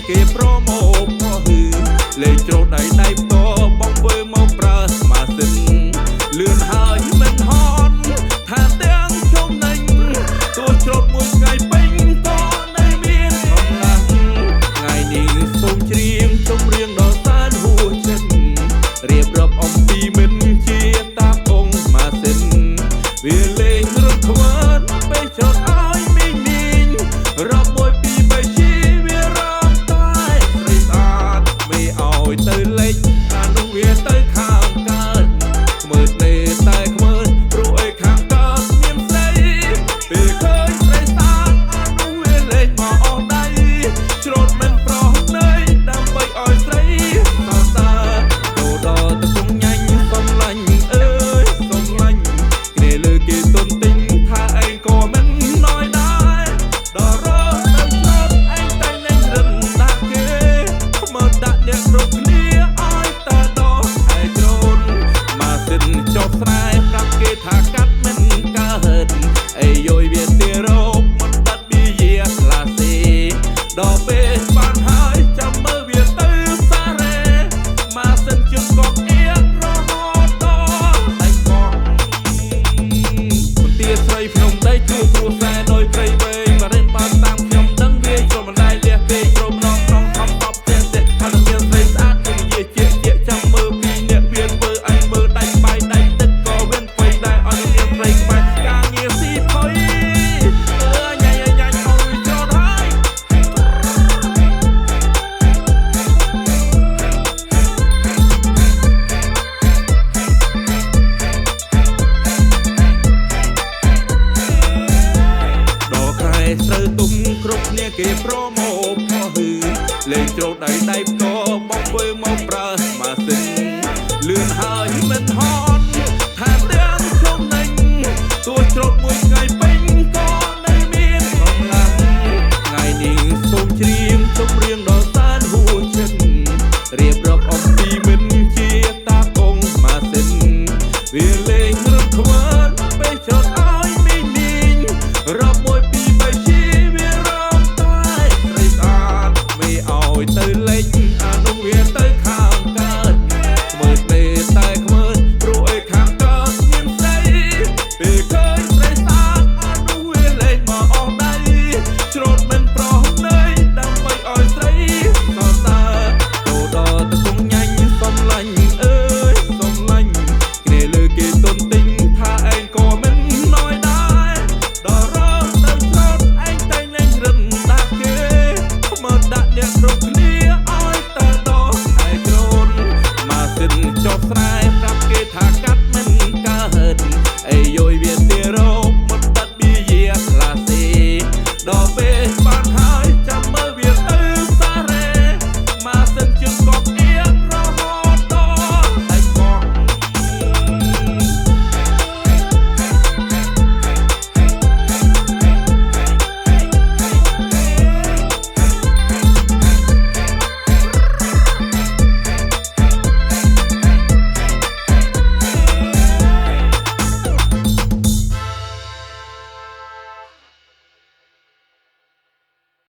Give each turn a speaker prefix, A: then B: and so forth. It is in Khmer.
A: គេប្រមោកហឺលេងចូលដៃដៃផ្ទាល់បងធ្វើមកប្រើម៉ាស៊ីនលឿនហើយមិនហន់ថាទាំងជុំណេញទោះច្រូតមួយថ្ងៃពេញក៏នៅមានកំឡាំងថ្ងៃនេះសូមច្រៀងចម្រៀងដល់សានហួចិត្តរៀបរាប់អំពីមិនជាតាបងម៉ាស៊ីនវាលេងរត់ខ្វិនពេលច្រូតឲ្យមីងមីងរាប់មួយពីរបីជីវារំតែស្រីស្អាតមេឲ្យទៅលេចអានោះវាទៅខាងកើតខ្មើទេតែខ្មើព្រោះឯខាងកើតមានស្រីពេលឃើញស្រីស្អាតអានោះវាលេចមកអស់ដៃច្រូតមិនប្រោះណៃដើម្បីឲ្យស្រីសរសើរទៅដល់ទៅគង់ញ៉ាញ់សំឡាញ់អើយសំឡាញ់គ្នាលើគេទុនទិញថាឯងក៏មិនណយដែរដល់រកទៅច្រូតឯងតែនឹងរឹងដាក់គេមកដាក់អ្នកគ្រប់គ្នាឲ្យតែដោះឯច្រូតម៉ាស៊ីនចុះស្រែប្រាប់គេថាកាត់មិនកើតអីយយវាទីរោគមិនដាត់ប៊ីយាក្លាសេដល់ពេលបានហើយចាំមើលវាទៅសារ៉េម៉ាស៊ីនជិះកប់អៀនរហូតដល់ដៃកង់មន្ទីរស្រីភ្នំដីជួគ្រួសារដោយព្រៃវែងបារិនបានតាមខ្ញុំដឹងវាចូលមិនដែរលះពេកក្រុមនងក្នុងខំតបផ្ទះថាមានស្រីស្អាតនិយាយជាចាំមើលពីអ្នកវាធ្វើអញមើលដៃបាយដៃទឹកក៏វាថ្មីដែរឲ្យមានស្រីក្បែរការងារស៊ីផុយញ៉ៃញ៉ៃញ៉ាញ់ឲ្យច្រូតហើយដល់ខែស្រូវទុំគ្រប់គ្នាគេប្រមោកហឺលេងច្រូតដៃផ្ទា